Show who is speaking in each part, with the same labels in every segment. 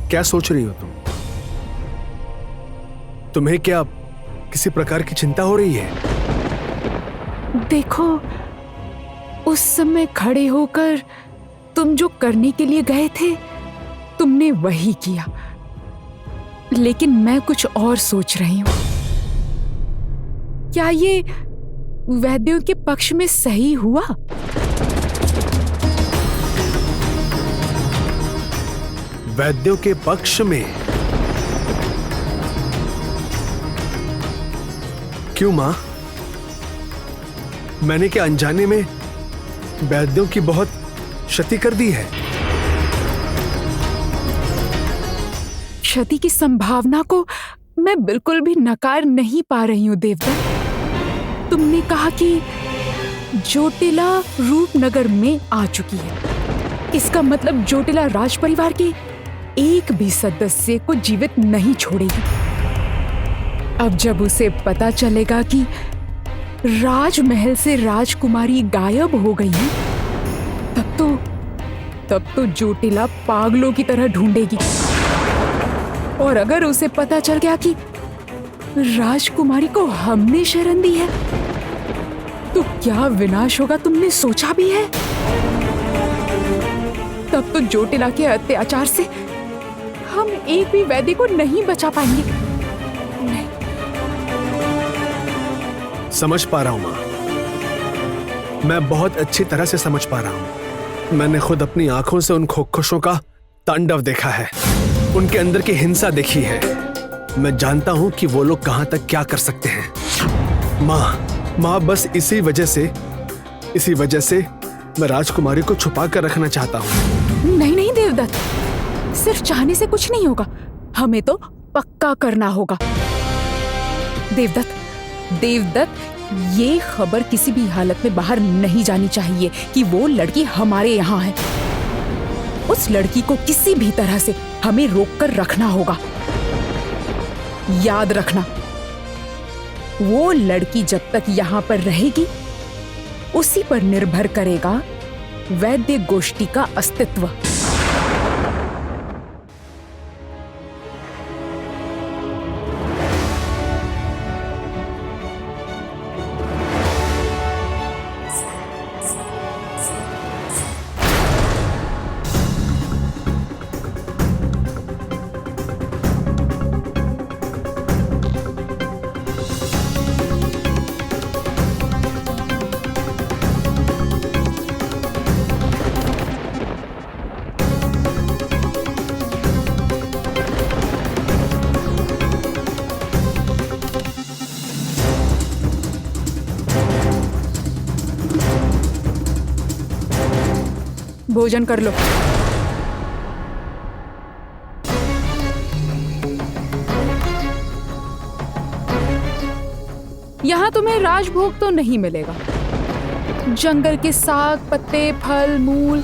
Speaker 1: क्या सोच रही हो तुम? तुम्हें क्या किसी प्रकार की चिंता हो रही है?
Speaker 2: देखो, उस समय खड़े होकर तुम जो करने के लिए गए थे, तुमने वही किया। लेकिन मैं कुछ और सोच रही हूं। क्या ये वैद्यों के पक्ष में सही हुआ?
Speaker 1: वैद्यों के पक्ष में? क्यों मां? मैंने क्या अनजाने में वैद्यों की बहुत क्षति कर दी है?
Speaker 2: क्षति की संभावना को मैं बिल्कुल भी नकार नहीं पा रही हूं देवदत्त। तुमने कहा कि जोटिला रूपनगर में आ चुकी है। इसका मतलब जोटिला राज परिवार के एक भी सदस्य को जीवित नहीं छोड़ेगी। अब जब उसे पता चलेगा कि राजमहल से राजकुमारी गायब हो गई है, तब तो जोटिला पागलों की तरह ढूंढेगी। और अगर उसे पता चल गया कि राजकुमारी को हमने शरण दी है, तो क्या विनाश होगा तुमने सोचा भी है? तब तो जोटिला के अत्याचार से हम एक भी वैद्य को नहीं बचा पाएंगे। नहीं।
Speaker 1: समझ पा रहा हूं मां, मैं बहुत अच्छी तरह से समझ पा रहा हूं। मैंने खुद अपनी आंखों से उन खोखोशों का तांडव देखा है, उनके अंदर की हिंसा देखी है। मैं जानता हूं कि वो लोग कहां तक क्या कर सकते हैं। मां, बस इसी वजह से मैं राजकुमारी को छुपा कर रखना चाहता हूं।
Speaker 2: नहीं देवदत्त, सिर्फ चाहने से कुछ नहीं होगा, हमें तो पक्का करना होगा। देवदत्त, ये खबर किसी भी हालत में बाहर नहीं जानी चाहिए कि वो लड़की हमारे यहाँ है। उस लड़की को किसी भी तरह से हमें रोककर रखना होगा। याद रखना, वो लड़की जब तक यहाँ पर रहेगी, उसी पर निर्भर करेगा वैद्य गोष्ठी का अस्तित्व। भोजन कर लो। यहाँ तुम्हें राजभोग तो नहीं मिलेगा। जंगल के साग, पत्ते, फल, मूल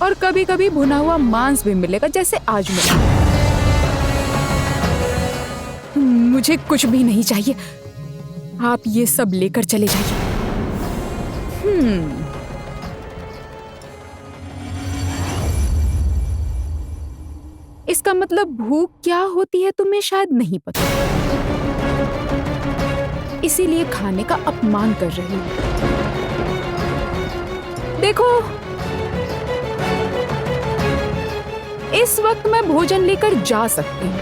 Speaker 2: और कभी कभी भुना हुआ मांस भी मिलेगा, जैसे आज मिला। मुझे कुछ भी नहीं चाहिए, आप ये सब लेकर चले जाइए। इसका मतलब भूख क्या होती है तुम्हें शायद नहीं पता, इसीलिए खाने का अपमान कर रही हूं। देखो, इस वक्त मैं भोजन लेकर जा सकती हूँ,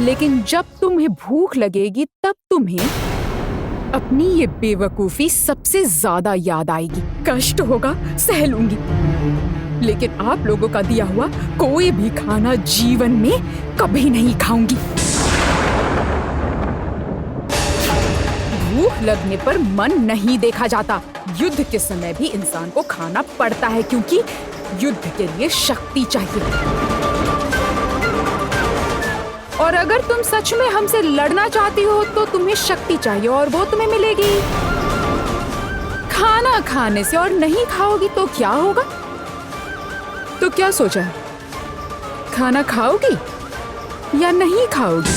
Speaker 2: लेकिन जब तुम्हें भूख लगेगी तब तुम्हें अपनी ये बेवकूफी सबसे ज्यादा याद आएगी। कष्ट होगा, सह लूंगी, लेकिन आप लोगों का दिया हुआ कोई भी खाना जीवन में कभी नहीं खाऊंगी। भूख लगने पर मन नहीं देखा जाता। युद्ध के समय भी इंसान को खाना पड़ता है, क्योंकि युद्ध के लिए शक्ति चाहिए। और अगर तुम सच में हमसे लड़ना चाहती हो तो तुम्हें शक्ति चाहिए, और वो तुम्हें मिलेगी खाना खाने से। और नहीं खाओगी तो क्या होगा? तो क्या सोचा है, खाना खाओगी या नहीं खाओगी?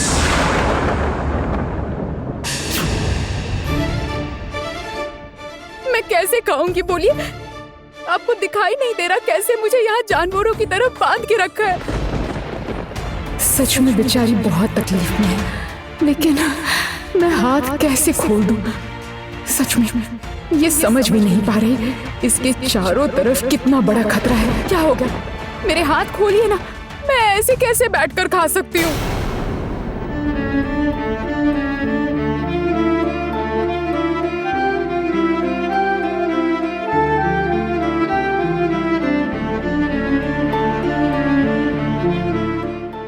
Speaker 2: मैं कैसे खाऊंगी बोलिए? आपको दिखाई नहीं दे रहा कैसे मुझे यहाँ जानवरों की तरह बांध के रखा है? सच में बेचारी बहुत तकलीफ में है, लेकिन मैं हाथ कैसे खोल दूं? सच में ये समझ भी नहीं पा रही इसके चारों तरफ कितना बड़ा खतरा है। क्या हो गया? मेरे हाथ खोलिए ना, मैं ऐसे कैसे बैठकर खा सकती हूँ?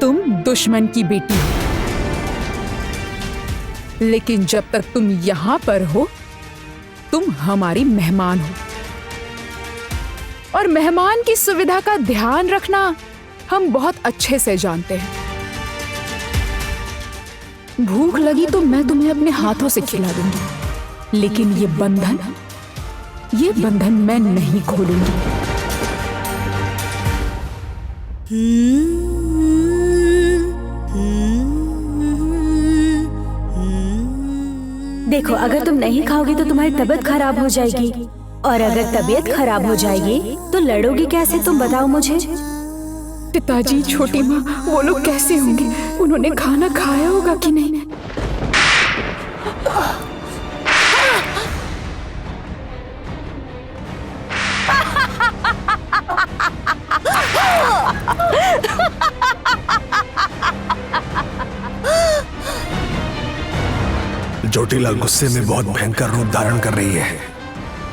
Speaker 2: तुम दुश्मन की बेटी हो, लेकिन जब तक तुम यहाँ पर हो तुम हमारी मेहमान हो, और मेहमान की सुविधा का ध्यान रखना हम बहुत अच्छे से जानते हैं। भूख लगी तो मैं तुम्हें अपने हाथों से खिला दूंगी, लेकिन ये बंधन मैं नहीं खोलूंगी।
Speaker 3: देखो, अगर तुम नहीं खाओगी तो तुम्हारी तबीयत खराब हो जाएगी, और अगर तबीयत खराब हो जाएगी तो लड़ोगी कैसे? तुम बताओ मुझे।
Speaker 2: पिताजी, छोटी माँ, वो लोग कैसे होंगे? उन्होंने खाना खाया होगा कि नहीं?
Speaker 1: जोटिला गुस्से में बहुत भयंकर रूप धारण कर रही है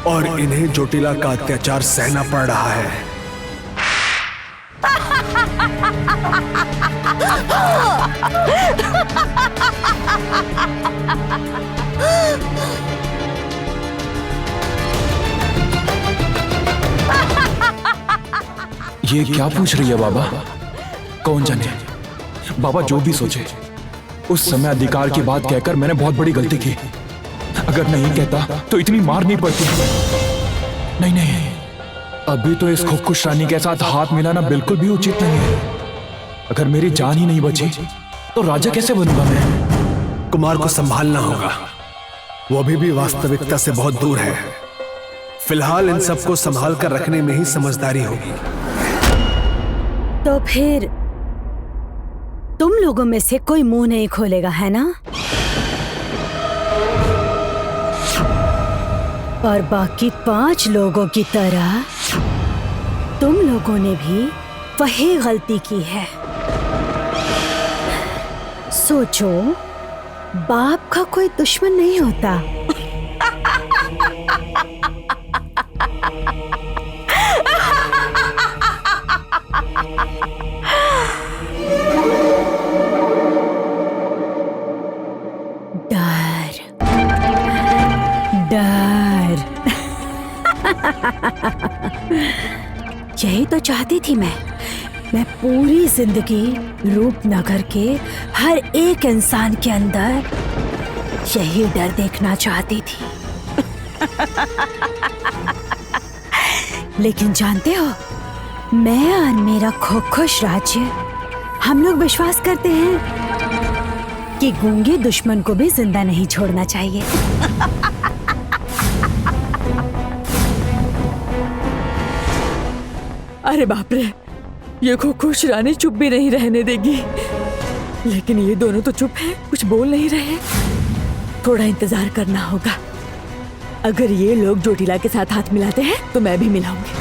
Speaker 1: और इन्हें जोटिला का अत्याचार सहना पड़ रहा है।
Speaker 4: ये क्या पूछ रही है बाबा? कौन जाने, बाबा जो भी सोचे। उस समय अधिकार की बात कहकर मैंने बहुत बड़ी गलती की। अगर नहीं कहता तो इतनी मार नहीं पड़ती। नहीं, अभी तो इस खुदकुश रानी के साथ हाथ मिलाना बिल्कुल भी उचित नहीं है। अगर मेरी जान ही नहीं बची तो राजा कैसे बनूंगा मैं?
Speaker 1: कुमार को संभालना होगा, वो अभी भी वास्तविकता से बहुत दूर है। फिलहाल इन सबको संभाल कर रखने में ही समझदारी होगी।
Speaker 3: तो फिर तुम लोगों में से कोई मुंह नहीं खोलेगा, है ना? और बाकी 5 लोगों की तरह तुम लोगों ने भी वही गलती की है। सोचो, बाप का कोई दुश्मन नहीं होता। डर यही तो चाहती थी मैं पूरी जिंदगी रूपनगर के हर एक इंसान के अंदर यही डर देखना चाहती थी। लेकिन जानते हो, मैं और मेरा खुश राज्य, हम लोग विश्वास करते हैं कि गूंगे दुश्मन को भी जिंदा नहीं छोड़ना चाहिए।
Speaker 5: अरे बाप रे, ये खुश रानी चुप भी नहीं रहने देगी। लेकिन ये दोनों तो चुप हैं, कुछ बोल नहीं रहे। थोड़ा इंतजार करना होगा। अगर ये लोग जोटिला के साथ हाथ मिलाते हैं तो मैं भी मिलाऊंगी।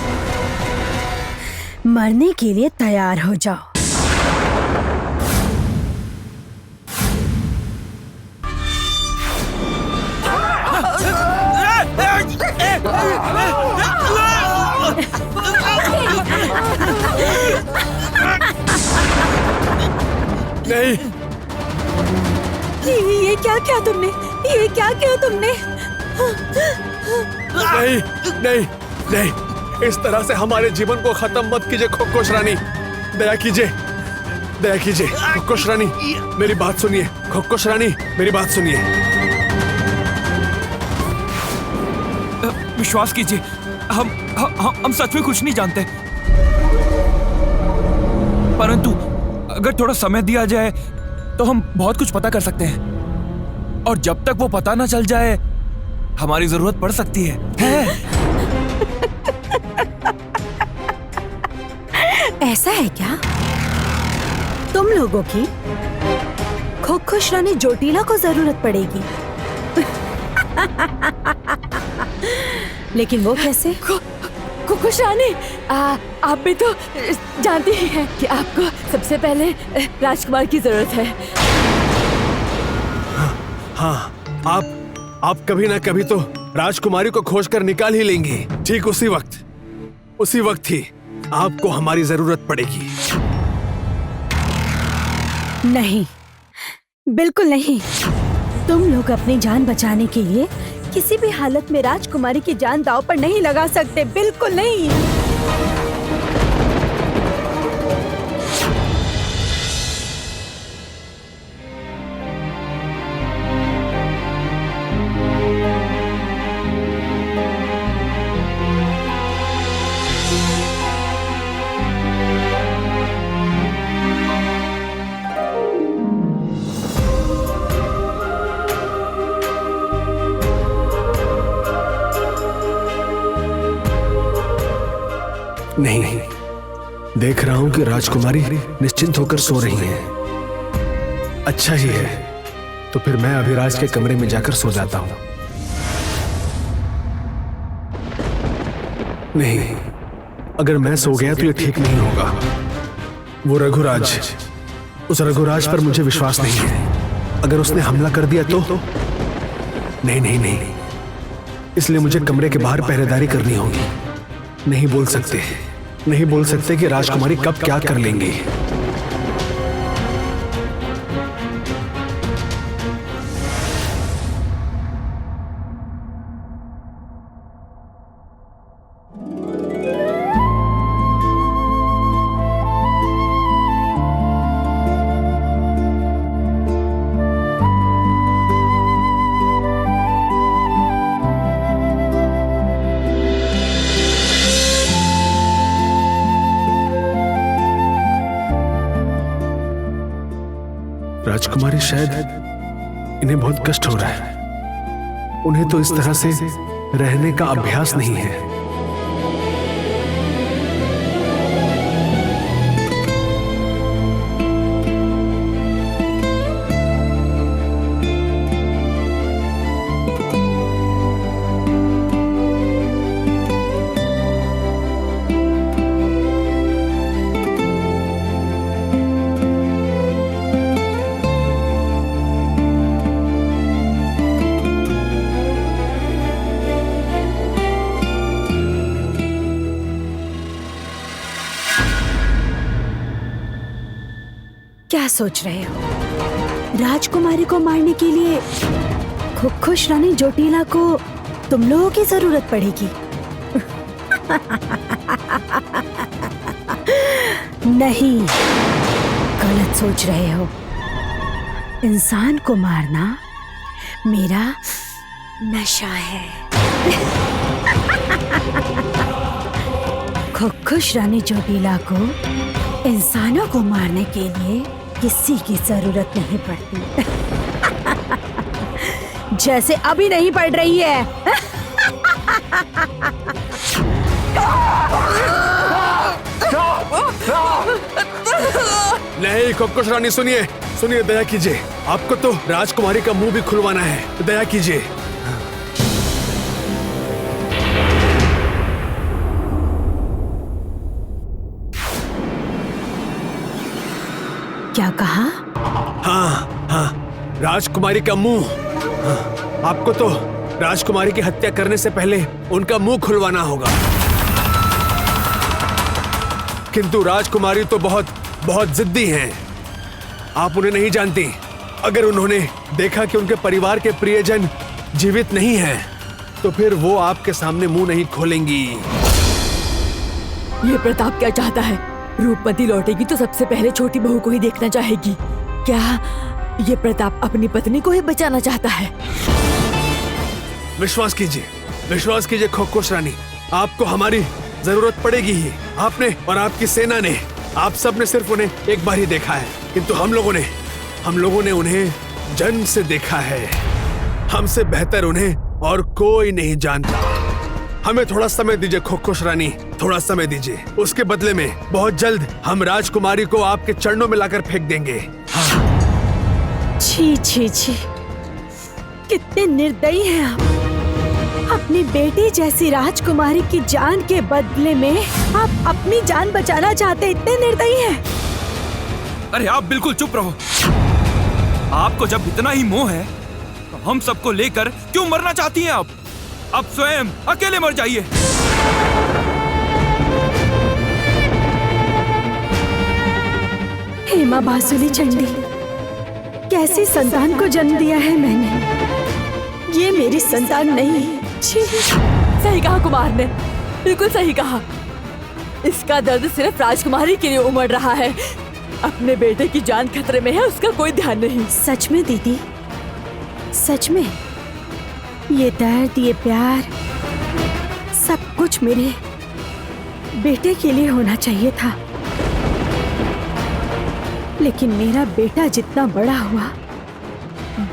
Speaker 3: मरने के लिए तैयार हो जाओ।
Speaker 1: नहीं,
Speaker 3: ये क्या किया तुमने? ये क्या किया तुमने?
Speaker 1: नहीं, इस तरह से हमारे जीवन को खत्म मत कीजिए खुदकुश रानी। दया कीजिए खुदकुश रानी, मेरी बात सुनिए। खुदकुश रानी, मेरी बात सुनिए।
Speaker 4: विश्वास कीजिए, हम सच में कुछ नहीं जानते। परंतु अगर थोड़ा समय दिया जाए तो हम बहुत कुछ पता कर सकते हैं, और जब तक वो पता ना चल जाए हमारी जरूरत पड़ सकती है।
Speaker 3: ऐसा है क्या? तुम लोगों की खुश रानी जोटीला को जरूरत पड़ेगी। लेकिन वो कैसे?
Speaker 5: खुश रानी, आप भी तो जानती ही हैं कि आपको सबसे पहले राजकुमार की जरूरत है।
Speaker 1: हाँ, आप कभी ना कभी तो राजकुमारी को खोज कर निकाल ही लेंगी। ठीक उसी वक्त ही आपको हमारी जरूरत पड़ेगी।
Speaker 3: नहीं, बिल्कुल नहीं। तुम लोग अपनी जान बचाने के लिए किसी भी हालत में राजकुमारी की जान दांव पर नहीं लगा सकते, बिल्कुल नहीं।
Speaker 1: नहीं, देख रहा हूं कि राजकुमारी निश्चिंत होकर सो रही है। अच्छा ही है, तो फिर मैं अभिराज के कमरे में जाकर सो जाता हूं। नहीं, अगर मैं सो गया तो ये ठीक नहीं होगा। वो रघुराज, उस रघुराज पर मुझे विश्वास नहीं है। अगर उसने हमला कर दिया तो नहीं, इसलिए मुझे कमरे के बाहर पहरेदारी करनी होगी। नहीं बोल सकते कि राजकुमारी कब क्या कर लेंगी। राजकुमारी, शायद इन्हें बहुत कष्ट हो रहा है। उन्हें तो इस तरह से रहने का अभ्यास नहीं है।
Speaker 3: क्या सोच रहे हो? राजकुमारी को मारने के लिए खुश रानी जोटीला को तुम लोगों की जरूरत पड़ेगी। नहीं, गलत सोच रहे हो। इंसान को मारना मेरा नशा है। खुश रानी जोटीला को इंसानों को मारने के लिए किसी की जरूरत नहीं पड़ती। जैसे अभी नहीं पड़ रही है।
Speaker 1: नहीं, खुश रानी, सुनिए, दया कीजिए। आपको तो राजकुमारी का मुंह भी खुलवाना है। दया कीजिए।
Speaker 3: क्या कहा?
Speaker 1: हाँ, राजकुमारी का मुंह। आपको तो राजकुमारी की हत्या करने से पहले उनका मुंह खुलवाना होगा। किंतु राजकुमारी तो बहुत जिद्दी हैं। आप उन्हें नहीं जानती। अगर उन्होंने देखा कि उनके परिवार के प्रियजन जीवित नहीं हैं, तो फिर वो आपके सामने मुंह नहीं खोलेंगी।
Speaker 5: ये प्रताप क्या चाहता है? रूपमती लौटेगी तो सबसे पहले छोटी बहू को ही देखना चाहेगी। क्या ये प्रताप अपनी पत्नी को ही बचाना चाहता है?
Speaker 1: विश्वास कीजिए खुश रानी, आपको हमारी जरूरत पड़ेगी ही। आपने और आपकी सेना ने, आप सब ने सिर्फ उन्हें एक बार ही देखा है, किंतु हम लोगों ने उन्हें जन्म से देखा है। हमसे बेहतर उन्हें और कोई नहीं जानता। हमें थोड़ा समय दीजिए खुश रानी, थोड़ा समय दीजिए, उसके बदले में बहुत जल्द हम राजकुमारी को आपके चरणों में लाकर फेंक देंगे।
Speaker 3: छी छी छी, कितने निर्दयी हैं आप। अपनी बेटी जैसी राजकुमारी की जान के बदले में आप अपनी जान बचाना चाहते, इतने निर्दयी हैं।
Speaker 4: अरे आप बिल्कुल चुप रहो। आपको जब इतना ही मोह है तो हम सबको लेकर क्यों मरना चाहती हैं आप? अब स्वयं अकेले मर जाइए।
Speaker 3: हेमा बासुली चंडी, कैसी संतान को जन्म दिया है मैंने। ये मेरी संतान नहीं है। छी।
Speaker 5: सही कहा कुमार ने, बिल्कुल सही कहा। इसका दर्द सिर्फ राजकुमारी के लिए उमड़ रहा है। अपने बेटे की जान खतरे में है, उसका कोई ध्यान नहीं।
Speaker 3: सच में दीदी, सच में ये दर्द, ये प्यार, सब कुछ मेरे बेटे के लिए होना चाहिए था। लेकिन मेरा बेटा जितना बड़ा हुआ,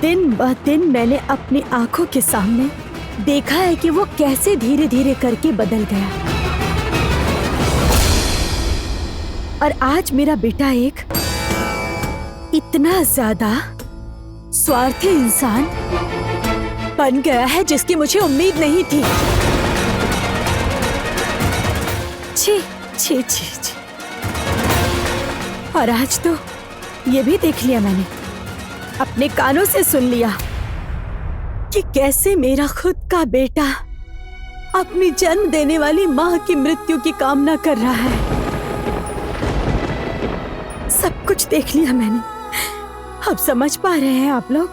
Speaker 3: दिन ब दिन मैंने अपनी आंखों के सामने देखा है कि वो कैसे धीरे धीरे करके बदल गया। और आज मेरा बेटा एक इतना ज्यादा स्वार्थी इंसान बन गया है जिसकी मुझे उम्मीद नहीं थी। छी छी छी छी। और आज तो ये भी देख लिया मैंने, अपने कानों से सुन लिया कि कैसे मेरा खुद का बेटा अपनी जन्म देने वाली मां की मृत्यु की कामना कर रहा है। सब कुछ देख लिया मैंने। अब समझ पा रहे हैं आप लोग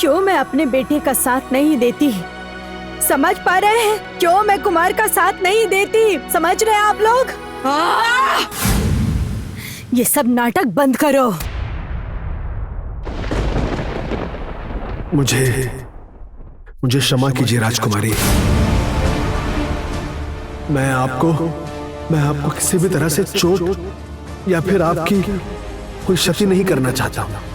Speaker 3: क्यों मैं अपने बेटे का साथ नहीं देती? समझ पा रहे हैं क्यों मैं कुमार का साथ नहीं देती? समझ रहे हैं आप लोग? ये सब नाटक बंद करो।
Speaker 1: मुझे क्षमा कीजिए राजकुमारी। मैं आपको किसी भी तरह से चोट या फिर आपकी कोई क्षति नहीं करना चाहता हूं।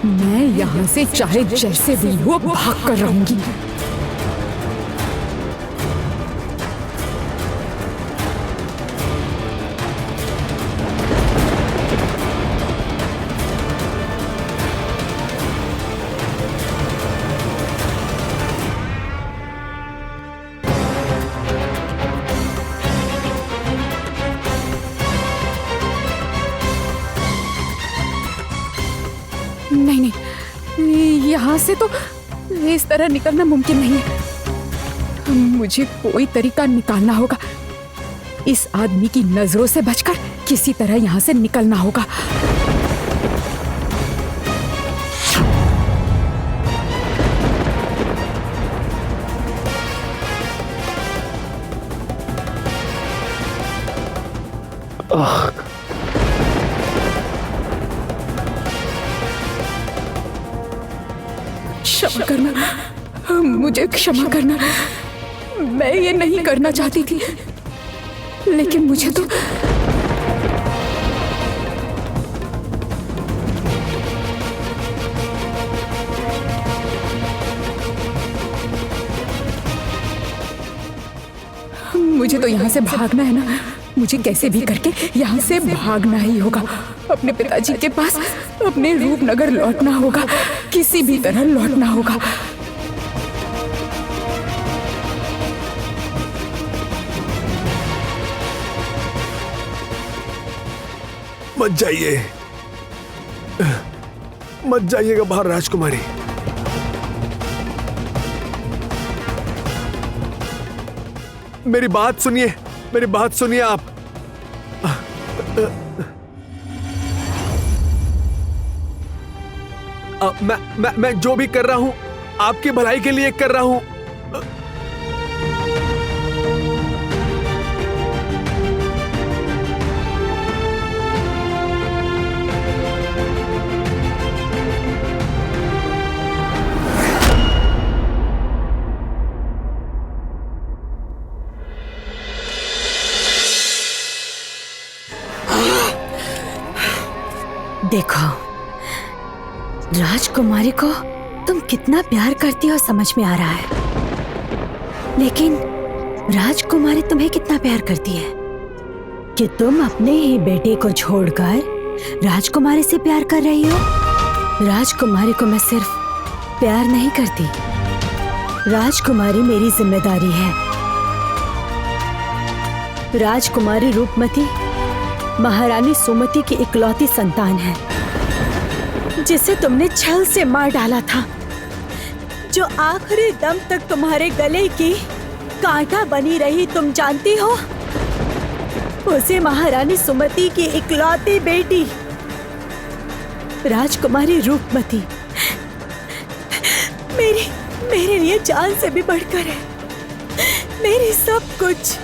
Speaker 2: मैं यहाँ से चाहे जैसे भी हो भाग कर रहूंगी। नहीं नहीं, यहाँ से तो इस तरह निकलना मुमकिन नहीं है। मुझे कोई तरीका निकालना होगा। इस आदमी की नजरों से बचकर किसी तरह यहाँ से निकलना होगा। क्षमा करना, मुझे क्षमा करना। मैं ये नहीं करना चाहती थी, लेकिन मुझे तो यहाँ से भागना है ना। मुझे कैसे भी करके यहाँ से भागना ही होगा। अपने पिताजी के पास अपने रूपनगर लौटना होगा। किसी भी तरह लौटना होगा।
Speaker 1: मत जाइए, मत जाइएगा बाहर राजकुमारी। मेरी बात सुनिए, मेरी बात सुनिए आप। मैं जो भी कर रहा हूं आपकी भलाई के लिए कर रहा हूं।
Speaker 3: देखो, राजकुमारी को तुम कितना प्यार करती हो समझ में आ रहा है, लेकिन राजकुमारी तुम्हें कितना प्यार करती है कि तुम अपने ही बेटे को छोड़कर राजकुमारी से प्यार कर रही हो। राजकुमारी को मैं सिर्फ प्यार नहीं करती, राजकुमारी मेरी जिम्मेदारी है। राजकुमारी रूपमती महारानी सुमति की इकलौती संतान है, जिसे तुमने छल से मार डाला था, जो आखिरी दम तक तुम्हारे गले की कांटा बनी रही, तुम जानती हो। उसे महारानी सुमति की इकलौती बेटी राजकुमारी रूपमती मेरे लिए जान से भी बढ़कर है, मेरी सब कुछ।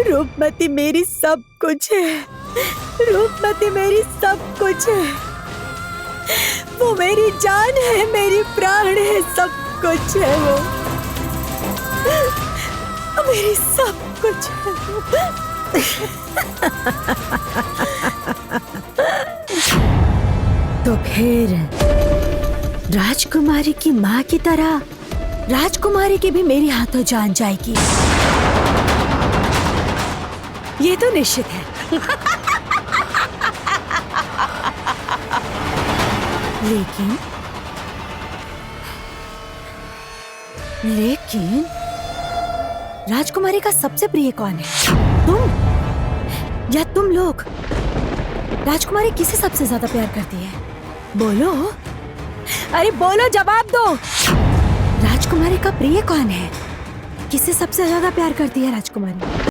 Speaker 3: रूपमती मेरी सब कुछ है, रूपमती मेरी सब कुछ है। वो मेरी जान है, मेरी प्राण है, सब कुछ है वो मेरी सब कुछ है। तो फिर राजकुमारी की माँ की तरह राजकुमारी की भी मेरे हाथों जान जाएगी, ये तो निश्चित है। लेकिन राजकुमारी का सबसे प्रिय कौन है, तुम या तुम लोग? राजकुमारी किसे सबसे ज्यादा प्यार करती है? बोलो, अरे बोलो, जवाब दो। राजकुमारी का प्रिय कौन है? किसे सबसे ज्यादा प्यार करती है राजकुमारी?